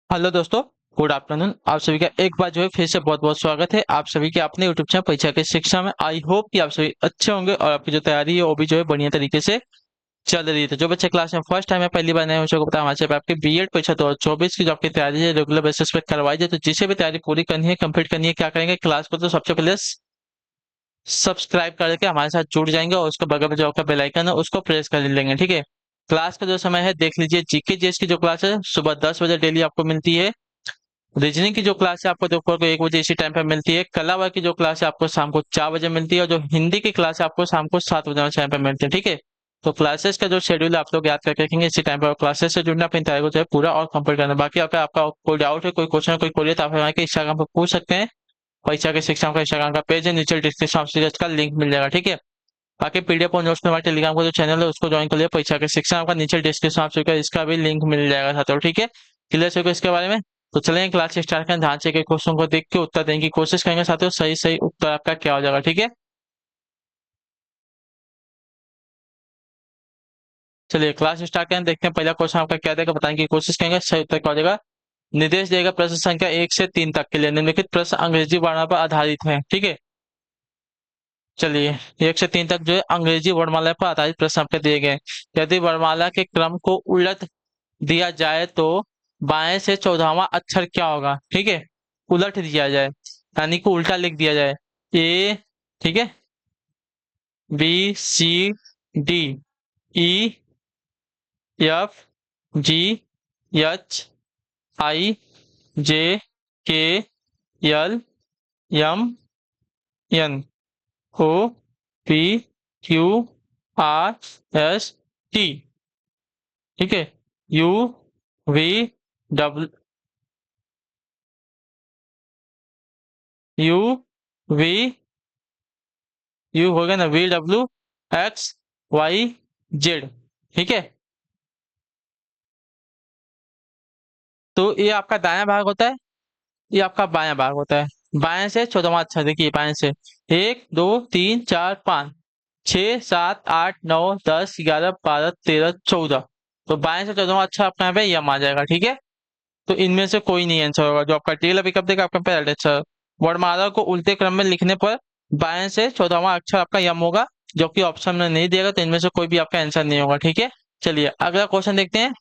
Hello दोस्तों। Good afternoon. आप सभी का एक बार फिर से बहुत बहुत स्वागत है आप सभी के अपने यूट्यूब चैनल परीक्षा की शिक्षा में। आई होप कि आप सभी अच्छे होंगे और आपकी जो तैयारी है वो भी बढ़िया तरीके से चल रही है। तो जो बच्चे क्लास में फर्स्ट टाइम है, पहली बार नए हो, उसको बता हमारे आपकी बीएड परीक्षा 2024 की जो आपकी तैयारी है रेगुलर बेसिस पे करवाई जाए। तो जिसे भी तैयारी पूरी करनी है, कंप्लीट करनी है, क्या करेंगे, क्लास को तो सबसे पहले सब्सक्राइब करके हमारे साथ जुड़ जाएंगे और उसके बगल में जो आपका बेल आइकन है उसको प्रेस कर लेंगे। ठीक है। क्लास का जो समय है देख लीजिए। जीके जीएस की जो क्लास है सुबह 10 बजे डेली आपको मिलती है। रीजनिंग की जो क्लास है आपको दोपहर को 1 बजे इसी टाइम पे मिलती है। कला वर्ग की जो क्लास है आपको शाम को 4 बजे मिलती है और जो हिंदी की क्लास है आपको शाम को 7 बजे टाइम पे मिलती है। ठीक है। तो क्लासेस का जो शेड्यूल है आप लोग याद करके रखेंगे इसी टाइम पर। क्लासेस से जुड़ना अपनी तैयारी को पूरा और कंप्लीट करना। बाकी अगर आपका कोई डाउट है, कोई क्वेश्चन, कोई क्वेरी है तो आप हमारे इंस्टाग्राम पर पूछ सकते हैं। परीक्षा के शिक्षा का इंस्टाग्राम का पेज है, नीचे डिस्क्रिप्शन का लिंक मिल जाएगा। ठीक है। बाकी पीडीएफ और नोट्स में हमारे टेलीग्राम का जो चैनल है उसको ज्वाइन कर लिया। परीक्षा के शिक्षा का नीचे डिस्क्रिप्शन आप सभी इसका भी लिंक मिल जाएगा साथियों। ठीक है। क्लियर है इसके बारे में। तो चलेंगे क्लास स्टार्ट करें। ध्यान से क्वेश्चन को देख के उत्तर देने की कोशिश करेंगे साथियों। सही सही उत्तर आपका क्या हो जाएगा। ठीक है। चलिए क्लास स्टार्ट करें, देखते हैं पहला क्वेश्चन आपका क्या देगा, बताने की कोशिश करेंगे सही उत्तर क्या हो जाएगा। निर्देश देगा प्रश्न संख्या 1 से 3 तक के लिए निम्नलिखित प्रश्न अंग्रेजी वर्णमाला पर आधारित है। ठीक है। चलिए 1 से 3 तक अंग्रेजी वर्णमाला पर आधारित प्रश्न आपके दिए गए। यदि वर्णमाला के क्रम को उलट दिया जाए तो बाएं से 14वां अक्षर क्या होगा। ठीक है। उलट दिया जाए यानी कि उल्टा लिख दिया जाए। ए, ठीक है, B, C, D, E, F, G, H, I, J, K, L, M, N, O, P, Q, R, S, T. ठीक है। U, V, W, U, V, U हो गया ना, V, W, X, Y, Z. ठीक है। तो ये आपका दायां भाग होता है, ये आपका बायां भाग होता है। बाएं से 14वां अक्षर देखिए, बाएं से 1 2 3 4 5 6 7 8 9 10 11 12 13 14। तो बाएं से 14वां अक्षर आपका यहाँ पे यम आ जाएगा। ठीक है। तो इनमें से कोई नहीं आंसर होगा। जो आपका टेल पिकअप देगा आपका पहला अक्षर। वर्णमाला को उल्टे क्रम में लिखने पर बाएं से 14वां अक्षर आपका यम होगा, जो कि ऑप्शन में नहीं दिएगा। तो इनमें से कोई भी आपका आंसर नहीं होगा। ठीक है। चलिए अगला क्वेश्चन देखते हैं।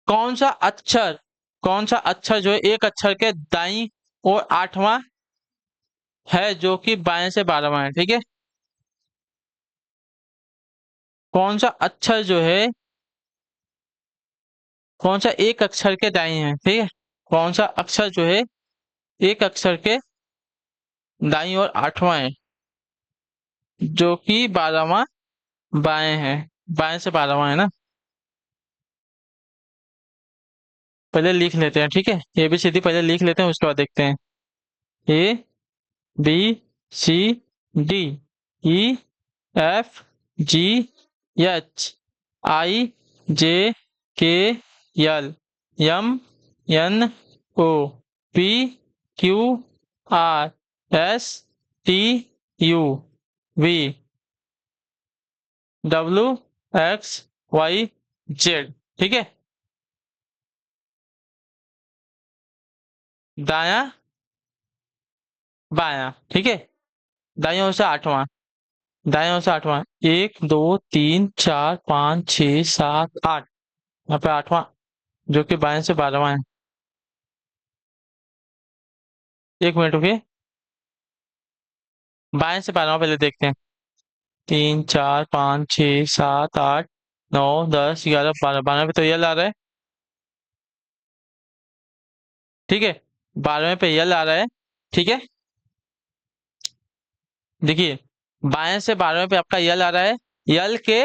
कौन सा अक्षर कौन सा अक्षर एक अक्षर के दाईं और 8वां है, जो कि बाएं से 12वां है। ठीक है। कौन सा अक्षर कौन सा एक अक्षर के दाईं है। ठीक है। कौन सा अक्षर एक अक्षर के दाईं और 8वां है, जो कि 12वां बाएं है। बाएं से 12वां है ना। पहले लिख लेते हैं। ठीक है। ए बी सी डी पहले लिख लेते हैं, उसके बाद देखते हैं। A, B, C, D, E, F, G, H, I, J, K, L, M, N, O, P, Q, R, S, T, U, V, W, X, Y, Z. ठीक है। दाया, बाया। ठीक है। दाई ओर से 8वां, दाएं ओर से 8वां, 1 2 3 4 5 6 7 8। यहाँ पे 8वां, जो कि बाएं से 12वां है। 1 मिनट रुकिए। बाएं से 12वां पहले देखते हैं। 3 4 5 6 7 8 9 10 11 12, 12वें पे तो यल आ रहा है। ठीक है। 12वें पे यल आ रहा है। ठीक है। देखिए बाएं से 12वें पे आपका यल आ रहा है। यल के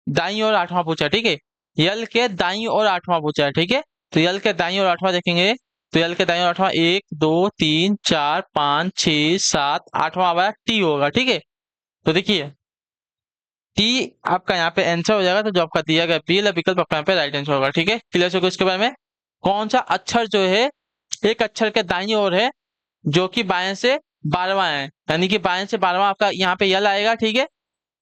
दाई और 8वां पूछा। ठीक है। यल के दाई और 8वां पूछा है। ठीक है। तो यल के दाई और 8वां देखेंगे। तो यल के दाई और 8वां 1 2 3 4 5 6 7 8वां हमारा टी होगा। ठीक है। तो देखिए टी आपका यहाँ पे आंसर हो जाएगा। तो जो आपका दिया गया बी वाला विकल्प आपका यहाँ पे राइट आंसर होगा। ठीक है। क्लियर हो इसके बारे में। कौन सा अक्षर एक अक्षर के दाई ओर है, जो कि बाएं से 12वां है, यानी कि बाएं से 12वां आपका यहाँ पे यल आएगा। ठीक है।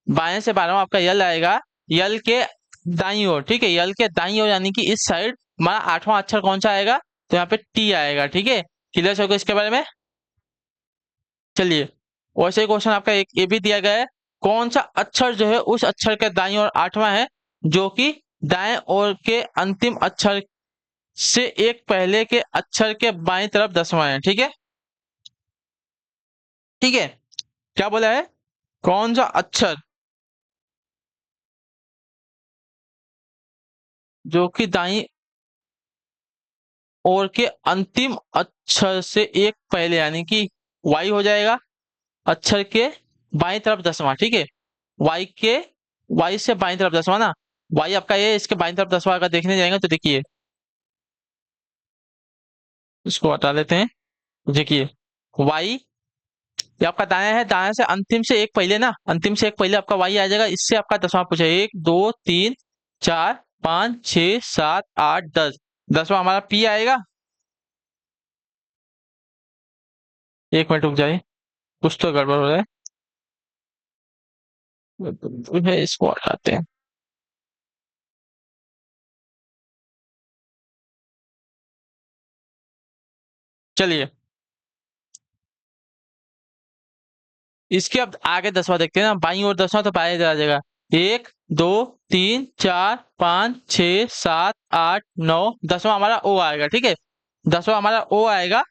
बाएं से 12वां आपका यल आएगा। यल के दाईं ओर, ठीक है, यल के दाईं ओर यानी कि इस साइड हमारा आठवां अक्षर कौन सा आएगा, तो यहाँ पे टी आएगा, ठीक है। क्लियर हो गया इसके बारे में। चलिए, वैसे ही क्वेश्चन आपका एक ये भी दिया गया है, कौन सा अक्षर जो है उस अक्षर के दाईं ओर आठवां है जो कि दाएं ओर के अंतिम अक्षर से एक पहले के अक्षर के बाईं तरफ 10वां है, ठीक है। ठीक है, क्या बोला है, कौन सा अक्षर जो कि दाईं ओर के अंतिम अक्षर से एक पहले यानी कि वाई हो जाएगा, अक्षर के बाईं तरफ 10वां, ठीक है। वाई के वाई से बाईं तरफ 10वां ना, वाई आपका ये इसके बाईं तरफ 10वां अगर देखने जाएंगे तो देखिए, इसको हटा लेते हैं। देखिए, वाई ये आपका दाया है, दाया से अंतिम से एक पहले ना, अंतिम से एक पहले आपका वाई आ जाएगा, इससे आपका 10वां पूछा, 1 2 3 4 5 6 7 8 10, 10वां हमारा पी आएगा। 1 मिनट रुक जाए, कुछ तो गड़बड़ हो रहा है, इसको हटाते हैं। चलिए, इसके अब आगे 10वां देखते हैं ना, बाईं ओर 10वां तो पाया जा जाएगा, 1 2 3 4 5 6 7 8 9, 10वां हमारा ओ आएगा, ठीक है। 10वां हमारा ओ आएगा,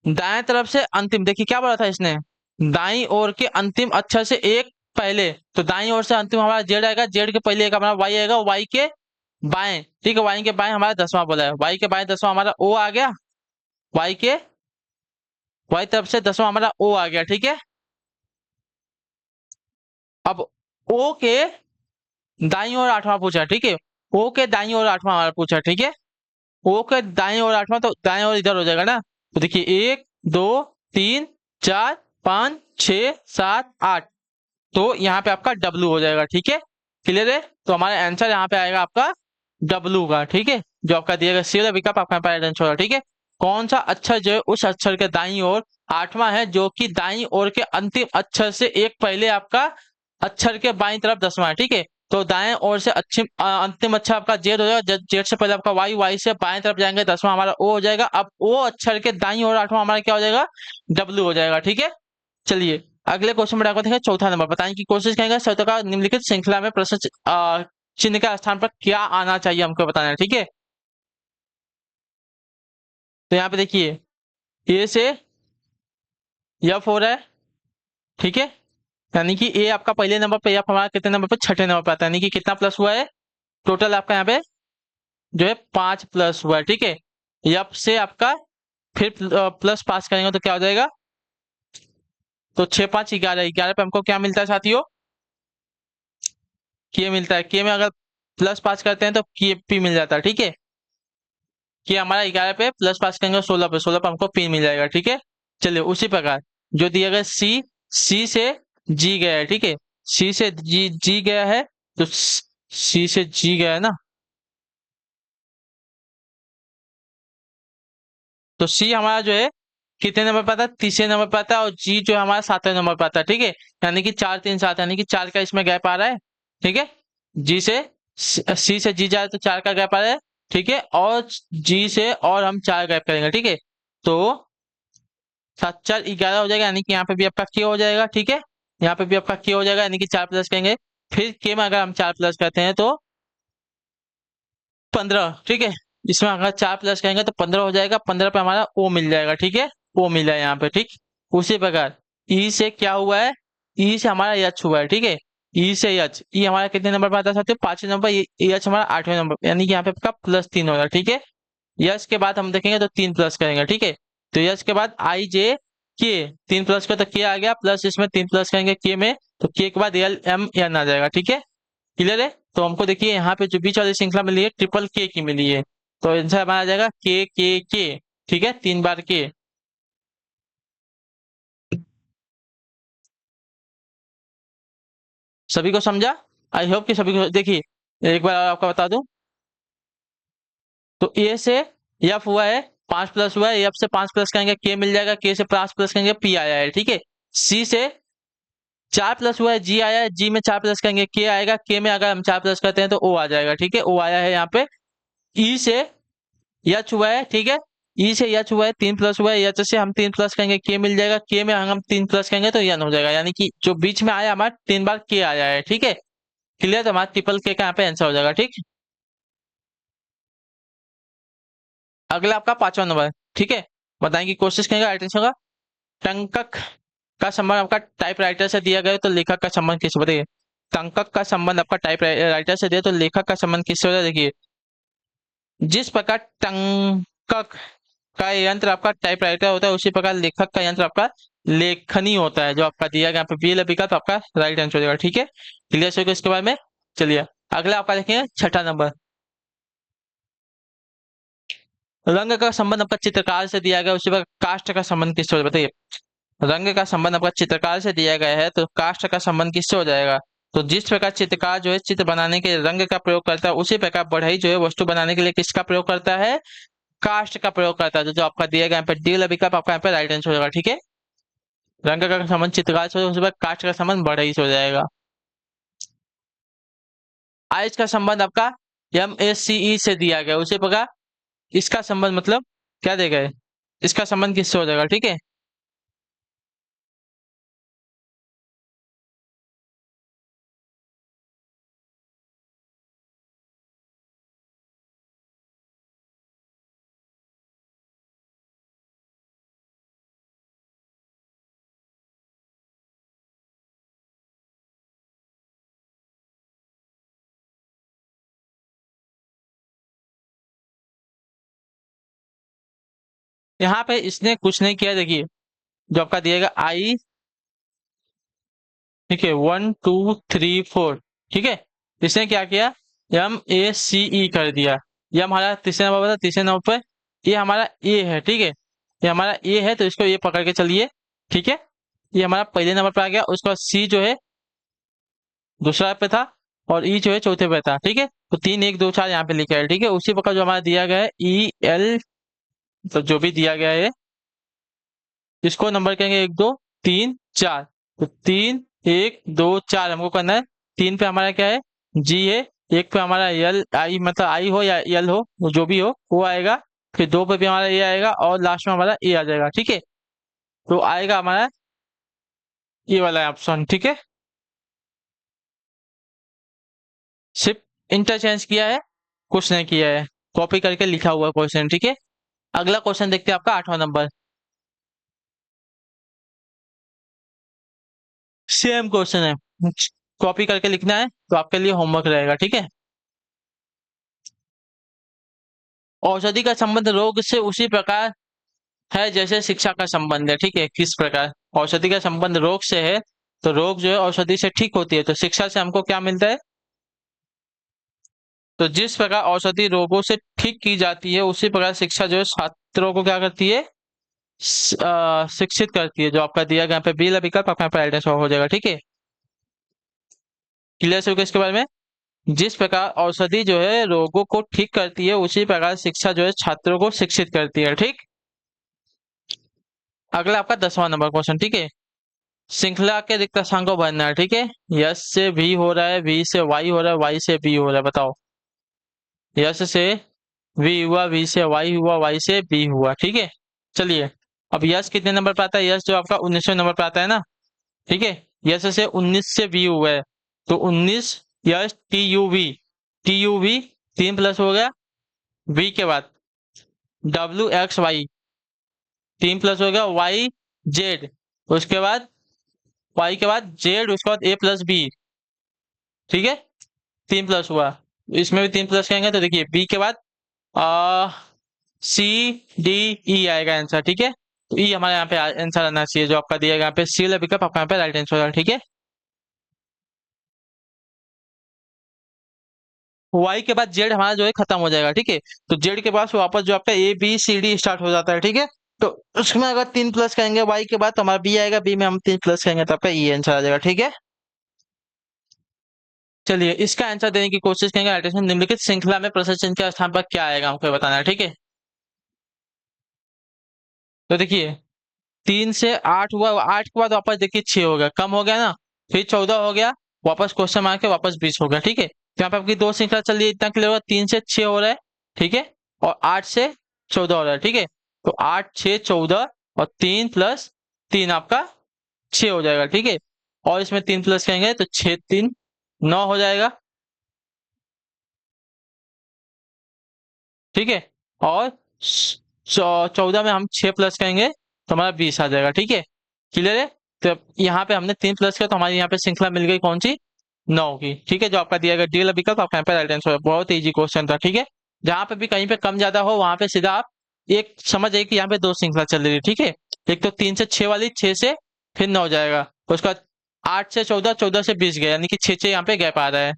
दाएं तरफ से अंतिम, देखिए क्या बोला था इसने, दाईं ओर के अंतिम अक्षर से एक पहले, तो दाईं ओर से अंतिम हमारा जेड आएगा, जेड के पहले एक हमारा वाई आएगा, वाई के बाएं, ठीक है, वाई के बाएं हमारा 10वां बोला है, वाई के बाएं 10वां हमारा ओ आ गया, वाई के वाई तरफ से 10वां हमारा ओ आ गया, ठीक है। अब ओ के दाईं ओर 8वां पूछा, ठीक है, ओ के दाईं ओर 8वां हमारा पूछा, ठीक है। ओ के दाईं ओर 8वां तो दाएं ओर इधर हो जाएगा ना, तो देखिए 1 2 3 4 5 6 7 8, तो यहाँ पे आपका डब्लू हो जाएगा, ठीक है। क्लियर है, तो हमारा आंसर यहाँ पे आएगा आपका डब्लू का, ठीक है, जो आपका दिया गया सी वाला विकल्प आपका आंसर होगा, ठीक है। कौन सा अक्षर जो है उस अक्षर के दाईं ओर आठवां है जो कि दाईं ओर के अंतिम अक्षर से एक पहले आपका अक्षर के बाईं तरफ 10वां है, ठीक है। तो दाएं ओर से अंतिम अक्षर आपका जेड हो जाएगा, जेड से पहले आपका वाई, वाई से बाएं तरफ जाएंगे 10वां हमारा ओ हो जाएगा, अब ओ अक्षर के दाईं ओर आठवां हमारा क्या हो जाएगा, डब्लू हो जाएगा, ठीक है। चलिए, अगले क्वेश्चन में आपको देखें, चौथा नंबर, बताएं कि कोशिश करेंगे शब्दों का निम्नलिखित श्रृंखला में प्रश्न चिन्ह का स्थान पर क्या आना चाहिए हमको बताना है, ठीक है। तो यहाँ पे देखिए, ए से एफ हो रहा है, ठीक है, यानी कि ए आपका पहले नंबर पे, एफ हमारा कितने नंबर पे, छठे नंबर पे आता है, यानी कि कितना प्लस हुआ है, टोटल आपका यहाँ पे जो है 5 प्लस हुआ है, ठीक है। एफ से आपका फिर प्लस पास करेंगे तो क्या हो जाएगा, तो 6 5 11, 11 पे हमको क्या मिलता है साथियों, के मिलता है, के में अगर प्लस पास करते हैं तो के पी मिल जाता है, ठीक है। कि हमारा 11 पे प्लस पास करेंगे 16 पे, 16 पे हमको पी मिल जाएगा, ठीक है। चलिए, उसी प्रकार जो दिया गया सी, सी से जी गया है, ठीक है, सी से जी जी गया है, तो सी से जी गया है ना, तो सी हमारा जो है कितने नंबर पे आता है, तीसरे नंबर पे आता है, और जी जो है हमारा 7वें नंबर पे आता है, ठीक है। यानी कि 4 3 7, यानी कि 4 का इसमें गैप आ रहा है, ठीक है। जी से सी से जी जाए तो 4 का गैप आ रहा है, ठीक है, और जी से और हम 4 गैप करेंगे, ठीक है। तो 7 4 11 हो जाएगा, यानी कि यहाँ पे भी आपका के हो जाएगा, ठीक है। यहाँ पे भी आपका के हो जाएगा, यानी कि 4 प्लस करेंगे, फिर के में अगर हम 4 प्लस करते हैं तो 15, ठीक है। इसमें अगर 4 प्लस करेंगे तो 15 हो जाएगा, 15 पे हमारा ओ मिल जाएगा, ठीक है, ओ मिला है यहाँ पे, ठीक। उसी प्रकार ई से क्या हुआ है, ई से हमारा यच हुआ है, ठीक है। ई से यच, ई हमारा कितने नंबर पे आता है साथियों, 5वें नंबर, यच हमारा 8वें नंबर पे, यानी कि यहाँ पे आपका +3 होगा, ठीक है। यश के बाद हम देखेंगे तो 3 प्लस करेंगे, ठीक है। तो यश के बाद आई जे के, 3 प्लस का तो के आ गया, प्लस इसमें 3 प्लस करेंगे के में, तो के के बाद एल एम एन आ जाएगा, ठीक है। क्लियर है, तो हमको देखिए यहाँ पे जो बीच वाली श्रृंखला मिली है ट्रिपल के की मिली है, तो आंसर हमारा आ जाएगा के, ठीक है, 3 बार के। सभी को समझा, आई होप कि सभी को, देखिए एक बार और आपका बता दूं, तो ए से एफ हुआ है, 5 प्लस हुआ है, एफ से 5 प्लस करेंगे के मिल जाएगा, के से 5 प्लस करेंगे पी आया है, ठीक है। सी से 4 प्लस हुआ है, जी आया है, जी में 4 प्लस करेंगे के आएगा, के में अगर हम 4 प्लस करते हैं तो ओ आ जाएगा। ठीक है, ओ आया है यहाँ पे। ई से एच हुआ है, ठीक है, ई से एच हुआ है, 3 प्लस हुआ है, एच से हम 3 प्लस करेंगे के मिल जाएगा, के में हम 3 प्लस करेंगे तो एन हो जाएगा, यानी कि जो बीच में आया हमारा 3 बार के आया है। ठीक है, क्लियर, तो हमारा ट्रिपल के का यहाँ पे आंसर हो जाएगा। ठीक, अगला आपका 5वां नंबर। ठीक है, बताएं की कोशिश करेंगे राइट होगा। टंकक का संबंध आपका टाइपराइटर से दिया गया तो लेखक का संबंध किससे, बताइए। टंकक का संबंध आपका टाइप राइटर से दिया तो लेखक का संबंध किससे होता है, देखिए। जिस प्रकार टंकक का यंत्र आपका टाइपराइटर होता है उसी प्रकार लेखक का यंत्र आपका लेखनी होता है, जो आपका दिया गया यहाँ पे बी विकल्प आपका राइट आंसर हो जाएगा। ठीक है, क्लियर हो गया इसके बारे में। चलिए अगला आपका देखेंगे 6ठा नंबर। रंग का संबंध आपका चित्रकार से दिया गया उसी प्रकार काष्ठ का संबंध किससे होता है, बताइए। रंग का संबंध आपका चित्रकार से दिया गया है तो काष्ठ का संबंध किससे हो जाएगा। तो जिस प्रकार चित्रकार जो है चित्र बनाने के लिए रंग का प्रयोग करता है उसी प्रकार बढ़ई जो है वस्तु बनाने के लिए किसका प्रयोग करता है, कास्ट का प्रयोग करता है। तो जो आपका दिया गया यहाँ पे डी वाला विकल्प आपका यहाँ पे राइट आंसर हो जाएगा। ठीक है, रंग का संबंध चित्रकार से उसी प्रकार कास्ट का संबंध बढ़ई से हो जाएगा। आइस का संबंध आपका एम एस सी ई से दिया गया उसी प्रकार इसका संबंध मतलब क्या देगा है? इसका संबंध किससे हो जाएगा। ठीक है, यहाँ पे इसने कुछ नहीं किया, देखिए जो आपका दिएगा आई, ठीक है, 1 2 3 4, ठीक है, इसने क्या किया, एम ए सी ई कर दिया। ये हमारा तीसरे नंबर पर था, तीसरे नंबर पर ये हमारा ए है। ठीक है, ये हमारा ए है तो इसको ये पकड़ के चलिए। ठीक है, ये हमारा पहले नंबर पर आ गया, उसके बाद सी जो है दूसरा पे था और ई जो है चौथे पे था। ठीक है, तो 3 1 2 4 यहाँ पे लिखा है। ठीक है, उसी प्रकार जो हमारा दिया गया है ई एल, तो जो भी दिया गया है इसको नंबर कहेंगे 1 2 3 4। तो 3 1 2 4 हमको करना है। 3 पे हमारा क्या है, जी है। 1 पे हमारा एल आई, मतलब आई हो या एल हो, वो जो भी हो वो आएगा। फिर 2 पे भी हमारा ए आएगा और लास्ट में हमारा ए आ जाएगा। ठीक है, तो आएगा हमारा ये वाला ऑप्शन। ठीक है, सिर्फ इंटरचेंज किया है, कुछ नहीं किया है, कॉपी करके लिखा हुआ क्वेश्चन। ठीक है, अगला क्वेश्चन देखते हैं आपका 8वां नंबर। सेम क्वेश्चन है, कॉपी करके लिखना है तो आपके लिए होमवर्क रहेगा। ठीक है, औषधि का संबंध रोग से उसी प्रकार है जैसे शिक्षा का संबंध है। ठीक है, किस प्रकार औषधि का संबंध रोग से है, तो रोग जो है औषधि से ठीक होती है, तो शिक्षा से हमको क्या मिलता है। तो जिस प्रकार औषधि रोगों से ठीक की जाती है उसी प्रकार शिक्षा जो है छात्रों को क्या करती है, शिक्षित करती है। जो आपका दिया गया यहाँ पे बी विकल्प आपका यहाँ पे हो जाएगा। ठीक है, क्लियर हो गया इसके बारे में। जिस प्रकार औषधि जो है रोगों को ठीक करती है उसी प्रकार शिक्षा जो है छात्रों को शिक्षित करती है। ठीक, अगला आपका 10वां नंबर क्वेश्चन। ठीक है, श्रृंखला के रिक्त स्थान को भरना है। ठीक है, यस से वी हो रहा है, वी से वाई हो रहा है, वाई से बी हो रहा है, बताओ। यस से वी हुआ, वी से वाई हुआ, वाई से बी हुआ। ठीक है, चलिए अब यस कितने नंबर पर आता है, यस जो आपका 19वें नंबर पर आता है ना। ठीक है, यस से 19 से वी हुआ है तो 19 yes T U V, T U V 3 plus हो गया, वी के बाद डब्ल्यू एक्स वाई 3 प्लस हो गया, वाई जेड, उसके बाद वाई के बाद जेड, उसके बाद ए प्लस बी। ठीक है, 3 प्लस हुआ, इसमें भी 3 प्लस करेंगे तो देखिए बी के बाद आ सी डी ई आएगा आंसर। ठीक है, तो ई हमारे यहाँ पे आंसर आना चाहिए, जो आपका दिया गया यहाँ पे सी वाला विकल्प आपका यहाँ पे राइट आंसर होगा। ठीक है, वाई के बाद जेड हमारा जो है खत्म हो जाएगा। ठीक है, तो जेड के पास वापस जो आपका A B C D start हो जाता है। ठीक है, तो उसमें अगर 3 प्लस करेंगे वाई के बाद तो हमारा बी आएगा, बी में हम 3 प्लस करेंगे तो आपका ई आंसर आ जाएगा। ठीक है, चलिए इसका आंसर देने की कोशिश करेंगे। राइटेशन निम्नलिखित श्रृंखला में प्रश्न चिन्ह के स्थान पर क्या आएगा हमको बताना है। ठीक है, तो देखिए 3 से 8 हुआ, 8 के बाद वापस देखिए 6 हो गया, कम हो गया ना। फिर 14 हो गया, वापस क्वेश्चन मार्क के वापस 20 हो गया, ठीक है। तो यहाँ पे आपकी दो श्रृंखला चल रही है, इतना क्लियर होगा। 3 से 6 हो रहा है, ठीक है, और 8 से 14 हो रहा है, ठीक है। तो 8 6 14 और 3 प्लस 3 आपका 6 हो जाएगा, ठीक है। और इसमें 3 प्लस करेंगे तो 6 3 9 हो जाएगा, ठीक है। और 14 में हम 6 प्लस करेंगे तो हमारा 20 आ जाएगा, ठीक है। क्लियर है। तो अब यहाँ पे हमने 3 प्लस किया तो हमारी यहाँ पे श्रृंखला मिल गई कौन सी, 9 की, ठीक है। जो आपका दिया गया डी वाला विकल्प आपका यहाँ पे राइट आंसर है। बहुत इजी क्वेश्चन था, ठीक है। जहां पे भी कहीं पे कम ज्यादा हो वहां पे सीधा आप एक समझ जाइए कि यहाँ पे दो श्रृंखला चल रही है, ठीक है। एक तो 3 से 6 वाली, 6 से फिर 9 जाएगा, उसका 8 से 14, 14 से 20 गया, यानी कि 6 6 यहाँ पे गैप आ रहा है।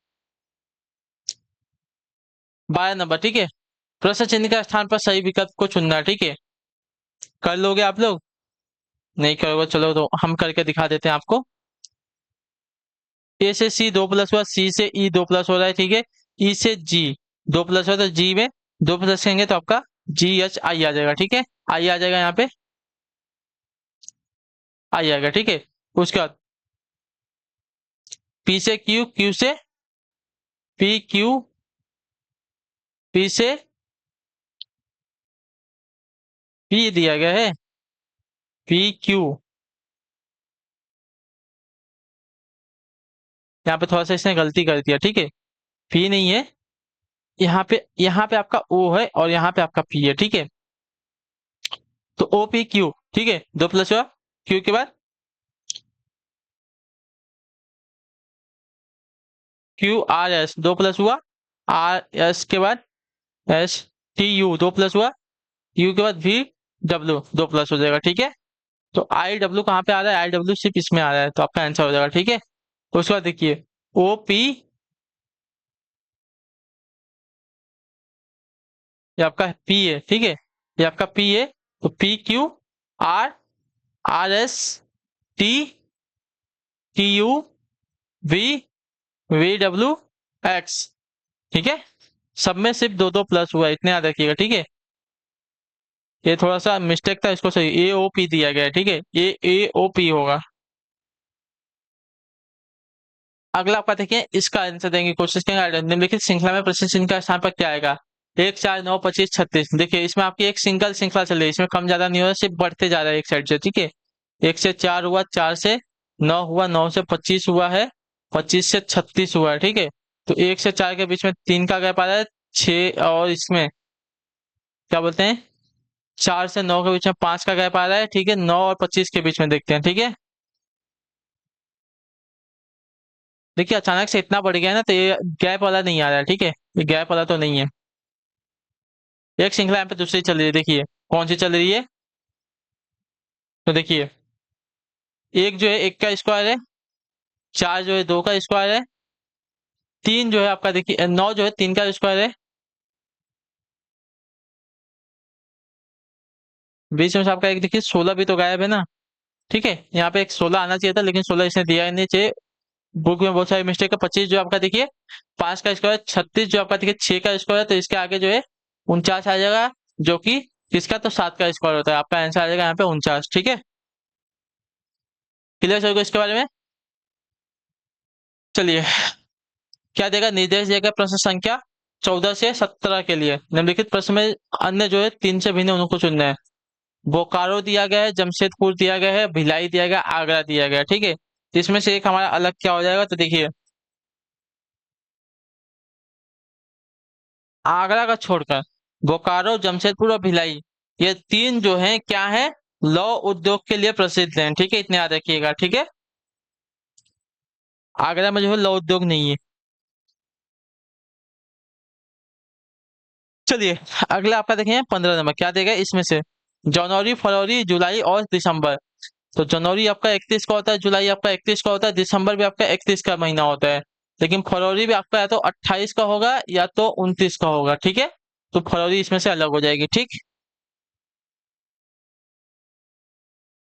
12 नंबर, ठीक है। प्रश्न चिन्ह के स्थान पर सही विकल्प को चुनना है, ठीक है। कर लोगे आप लोग, नहीं करोगे चलो तो हम करके दिखा देते हैं आपको। ए से सी 2 प्लस हुआ, सी से ई 2 प्लस हो रहा है, ठीक है। ई से जी 2 प्लस हुआ तो जी में 2 प्लस करेंगे तो आपका जी एच आई आ जाएगा, ठीक है। आई आ जाएगा यहाँ पे, आई आएगा, ठीक है। उसके बाद पी से क्यू, क्यू से पी, क्यू पी से पी दिया गया है, पी क्यू। यहाँ पे थोड़ा सा इसने गलती कर दिया, ठीक है। पी नहीं है, यहाँ पे आपका ओ है और यहाँ पे आपका पी है, ठीक है। तो ओ पी क्यू, ठीक है, 2 प्लस हुआ, क्यू के बाद क्यू आर एस 2 प्लस हुआ, आर एस के बाद एस टी यू 2 प्लस हुआ, यू के बाद वी डब्ल्यू 2 प्लस हो जाएगा, ठीक है। तो आई डब्ल्यू कहाँ पे आ रहा है, आई डब्ल्यू सिर्फ इसमें आ रहा है, तो आपका आंसर हो जाएगा, ठीक है। उसके बाद देखिए ओ पी, ये आपका पी है, ठीक है, ये आपका पी है। तो P Q R, R S T, T U V, V W X, ठीक है। सब में सिर्फ दो दो प्लस हुआ है, इतने याद रखिएगा, ठीक है। ये थोड़ा सा मिस्टेक था, इसको सही ए ओ पी दिया गया है, ठीक है, ये ए ओ पी होगा। अगला आपका देखिए, इसका आंसर देंगे, कोशिश करेंगे। निम्नलिखित श्रृंखला में प्रश्न चिन्ह का स्थान पर क्या आएगा, 1 4 9 25 36। देखिए इसमें आपकी एक सिंगल श्रृंखला चल रही है, इसमें कम ज्यादा नहीं हो रहा, सिर्फ बढ़ते जा रहा है एक साइड से, ठीक है। 1 से 4 हुआ, 4 से 9 हुआ, 9 से 25 हुआ है, 25 से 36 हुआ है, ठीक है। तो 1 से 4 के बीच में 3 का गैप आ रहा है, 6 और इसमें क्या बोलते हैं 4 से 9 के बीच में 5 का गैप आ रहा है, ठीक है। 9 और 25 के बीच में देखते हैं, ठीक है। देखिए अचानक से इतना बढ़ गया है ना, तो ये गैप वाला नहीं आ रहा है, ठीक है, ये गैप वाला तो नहीं है। एक श्रृंखला यहाँ पे दूसरी चल रही है, देखिए कौन सी चल रही है। तो देखिए एक जो है 1 का स्क्वायर है, 4 जो है 2 का स्क्वायर है, 3 जो है आपका देखिए 9 जो है 3 का स्क्वायर है, बीच में से आपका एक देखिए 16 भी तो गायब है ना, ठीक है। यहाँ पे एक 16 आना चाहिए था, लेकिन 16 इसने दिया ही नहीं चाहिए। बुक में बहुत सारी मिस्टेक है। 25 जो आपका देखिए 5 का स्क्वायर, 36 जो आपका देखिए 6 का स्क्वायर है, तो इसके आगे जो है 49 आ जाएगा, जो कि किसका, तो 7 का स्क्वायर होता है। आपका आंसर आ जाएगा यहाँ पे 49, ठीक है। क्लियर सभी को इसके बारे में। चलिए क्या देगा, निर्देश देगा प्रश्न संख्या 14 से 17 के लिए। निम्नलिखित प्रश्न में अन्य जो है 3 से भिन्न उनको चुनना है। बोकारो दिया गया है, जमशेदपुर दिया गया है, भिलाई दिया गया, आगरा दिया गया है, ठीक है। इसमें से एक हमारा अलग क्या हो जाएगा, तो देखिए आगरा का छोड़कर बोकारो, जमशेदपुर और भिलाई, ये तीन जो हैं क्या है, लौह उद्योग के लिए प्रसिद्ध हैं, ठीक है, इतने याद रखिएगा, ठीक है। आगरा में जो है लौह उद्योग नहीं है। चलिए अगला आपका देखें 15 नंबर, क्या देगा इसमें से, जनवरी फरवरी जुलाई और दिसंबर। तो जनवरी आपका 31 का होता है, जुलाई आपका 31 का होता है, दिसंबर भी आपका 31 का महीना होता है, लेकिन फरवरी भी आपका या तो 28 का होगा या तो 29 का होगा, ठीक है। तो फरवरी इसमें से अलग हो जाएगी, ठीक।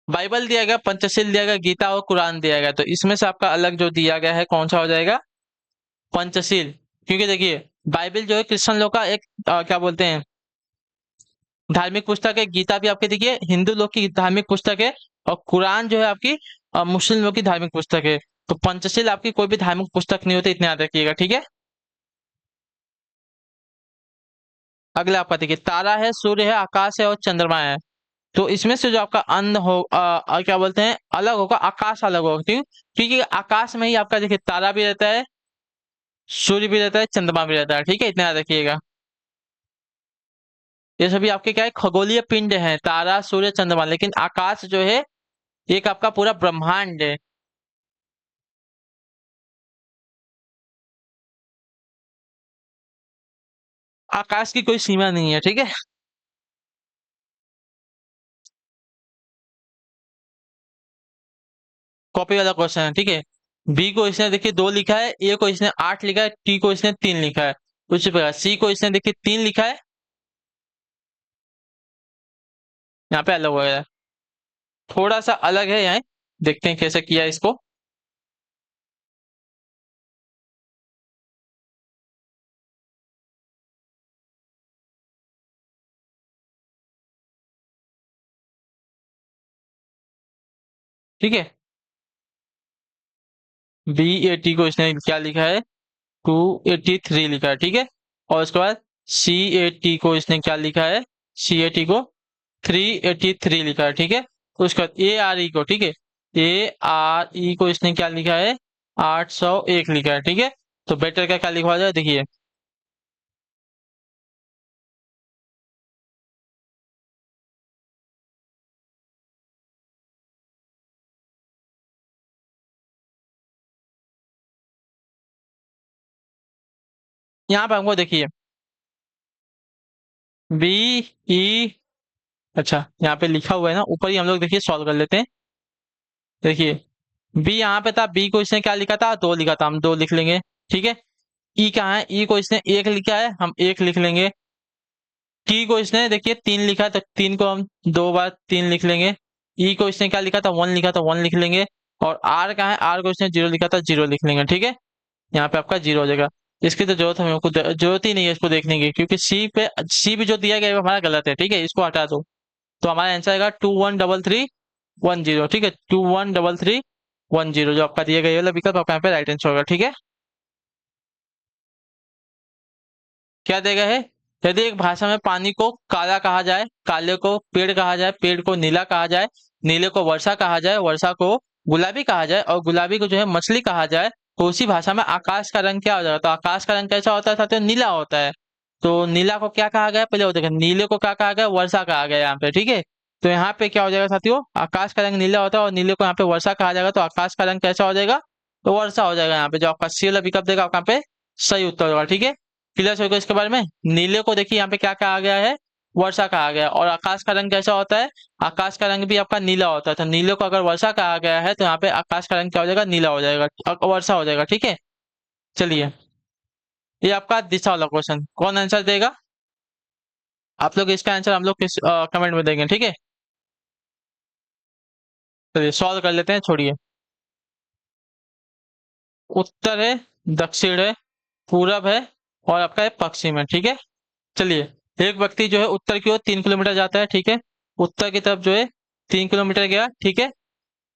बाइबल दिया गया, पंचशील दिया गया, गीता और कुरान दिया गया, तो इसमें से आपका अलग जो दिया गया है कौन सा हो जाएगा, पंचशील। क्योंकि देखिए बाइबल जो है क्रिश्चियन लोग का एक क्या बोलते हैं धार्मिक पुस्तक है, गीता भी आपके देखिए हिंदू लोग की धार्मिक पुस्तक है, और कुरान जो है आपकी मुस्लिम लोग की धार्मिक पुस्तक है। तो पंचशील आपकी कोई भी धार्मिक पुस्तक नहीं होती, इतने याद रखिएगा, ठीक है। अगला आपका देखिए, तारा है, सूर्य है, आकाश है और चंद्रमा है। तो इसमें से जो आपका अन्न हो क्या बोलते हैं, अलग होगा, आकाश अलग होगा, क्यों? क्योंकि आकाश में ही आपका देखिए तारा भी रहता है, सूर्य भी रहता है, चंद्रमा भी रहता है, ठीक है, इतना याद रखिएगा। ये सभी आपके क्या है, खगोलीय पिंड है, तारा, सूर्य, चंद्रमा। लेकिन आकाश जो है एक आपका पूरा ब्रह्मांड है। आकाश की कोई सीमा नहीं है, ठीक है। कॉपी वाला क्वेश्चन है, ठीक है। बी को इसने देखिए 2 लिखा है, ए को इसने 8 लिखा है, टी को इसने 3 लिखा है। उसी प्रकार सी को इसने देखिए 3 लिखा है, यहाँ पे अलग हो गया है। थोड़ा सा अलग है यहाँ, देखते हैं कैसे किया इसको। ठीक है, बी ए टी को इसने क्या लिखा है, 283 लिखा है, ठीक है। और उसके बाद सी ए टी को इसने क्या लिखा है, सी ए टी को 383 लिखा है, ठीक है। उसके बाद ए आर ई को, ठीक है, ए आर ई को इसने क्या लिखा है, 801 लिखा है, ठीक है। तो बेटर का क्या लिखवा जाए, देखिए। यहाँ पे हमको देखिए, बी ई, अच्छा यहाँ पे लिखा हुआ है ना ऊपर ही, हम लोग देखिए सॉल्व कर लेते हैं। देखिए, बी यहाँ पे था, बी को इसने क्या लिखा था, 2 लिखा था, हम 2 लिख लेंगे, ठीक है। ई कहाँ है, ई को इसने 1 लिखा है, हम 1 लिख लेंगे। टी को इसने देखिए 3 लिखा है, तो 3 को हम 2 बार 3 लिख लेंगे। ई को इसने क्या लिखा था, 1 लिखा था, 1 लिख लेंगे। और आर कहाँ है, आर को इसने 0 लिखा था, 0 लिख लेंगे, ठीक है। यहाँ पे आपका 0 हो जाएगा। इसकी तो जरूरत हमें को जरूरत ही नहीं है इसको देखने की, क्योंकि सी पे सी भी जो दिया गया है वो हमारा गलत है, ठीक है, इसको हटा दो। तो हमारा आंसर आएगा 213310, ठीक है, 213310 जो आपका दिया गया वाला विकल्प आपका यहाँ पे राइट आंसर होगा, ठीक है। क्या देगा है, यदि एक भाषा में पानी को काला कहा जाए, काले को पेड़ कहा जाए, पेड़ को नीला कहा जाए, नीले को वर्षा कहा जाए, वर्षा को गुलाबी कहा जाए, और गुलाबी को जो है मछली कहा जाए, तो उसी भाषा में आकाश का रंग क्या हो जाएगा। तो आकाश का रंग कैसा होता है साथियों, नीला होता है। तो नीला को क्या कहा गया, पहले वो देखो, नीले को क्या कहा गया, वर्षा कहा गया यहाँ पे, ठीक है। तो यहाँ पे क्या हो जाएगा साथियों, आकाश का रंग नीला होता है और नीले को यहाँ पे वर्षा कहा जाएगा, तो आकाश का रंग कैसा हो जाएगा, तो वर्षा हो जाएगा। यहाँ पे जो आपका सी वाला विकल्प देगा आपका यहाँ पे सही उत्तर होगा, ठीक है। क्लियर होगा इसके बारे में। नीले को देखिए यहाँ पे क्या कहा गया है, वर्षा कहा गया है। और आकाश का रंग कैसा होता है, आकाश का रंग भी आपका नीला होता है। तो नीले को अगर वर्षा कहा गया है तो यहाँ पे आकाश का रंग क्या हो जाएगा, नीला हो जाएगा, वर्षा हो जाएगा, ठीक है। चलिए, ये आपका दिशा वाला क्वेश्चन कौन आंसर देगा, आप लोग इसका आंसर हम लोग किस कमेंट में देंगे, ठीक है। चलिए सॉल्व कर लेते हैं, छोड़िए। उत्तर है, दक्षिण है, पूरब है और आपका है पश्चिम है, ठीक है। चलिए, एक व्यक्ति जो है उत्तर की ओर 3 किलोमीटर जाता है, ठीक है। उत्तर की तरफ जो है 3 किलोमीटर गया, ठीक है।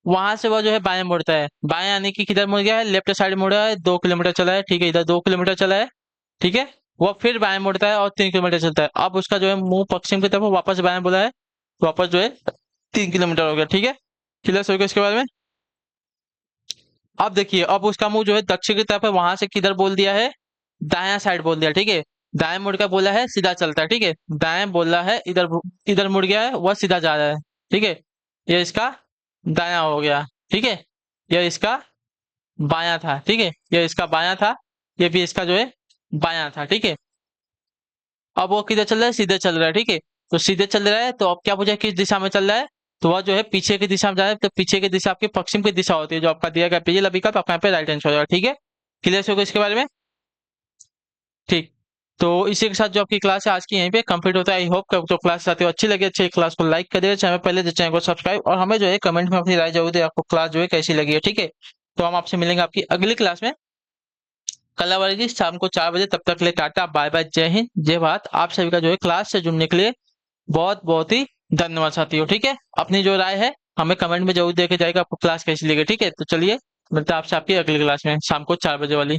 वहां से वह जो है बाएं मुड़ता है, बाएं यानी कि किधर मुड़ गया है, लेफ्ट साइड मुड़ा है, 2 किलोमीटर चला है, ठीक है, इधर 2 किलोमीटर चला है, ठीक है। वह फिर बाएं मुड़ता है और 3 किलोमीटर चलता है। अब उसका जो है मुंह पश्चिम की तरफ वापस बाएं बोला है, तो वापस जो है 3 किलोमीटर हो गया, ठीक है। क्लियर हो गया इसके बारे में। अब देखिए, अब उसका मुंह जो है दक्षिण की तरफ है, वहां से किधर बोल दिया है, दाया साइड बोल दिया, ठीक है। दाएं मुड़ का बोला है, सीधा चलता है, ठीक है। दाएं बोला है, इधर इधर मुड़ गया है, वह सीधा जा रहा है, ठीक है। ये इसका दाया हो गया, ठीक है। यह इसका बायां था, ठीक है, यह इसका बायां था, ये भी इसका जो है बायां था, ठीक है। अब वो किधर चल रहा है, सीधे चल रहा है, ठीक है। तो सीधे चल रहा है, तो अब क्या पूछा किस दिशा में चल रहा है, तो वह जो है पीछे की दिशा में जा रहा है। तो पीछे की दिशा आपकी पश्चिम की दिशा होती है, जो आपका दिया गया पीछे विकल्प आपका यहाँ पे राइट आंसर हो जाएगा, ठीक है। क्लियर होगा इसके बारे में, ठीक। तो इसी के साथ जो आपकी क्लास है आज की यहीं पे कंप्लीट होता है। आई होप कि आपको क्लास साथियों अच्छी लगी, अच्छी क्लास को लाइक कर दिया, चैनल पहले चैनल को सब्सक्राइब, और हमें जो है कमेंट में अपनी राय जरूर दे, आपको क्लास जो है कैसी लगी है, ठीक है। तो हम आपसे मिलेंगे आपकी अगली क्लास में कल जी शाम को 4 बजे। तब तक के लिए टाटा बाय बाय, जय हिंद जय भारत। आप सभी का जो है क्लास से जुड़ने के लिए बहुत बहुत ही धन्यवाद साथियों, ठीक है। अपनी जो राय है हमें कमेंट में जरूर दे के जाएगा, आपको क्लास कैसी लगी, ठीक है। तो चलिए मिलते हैं आपसे आपकी अगली क्लास में शाम को 4 बजे वाली।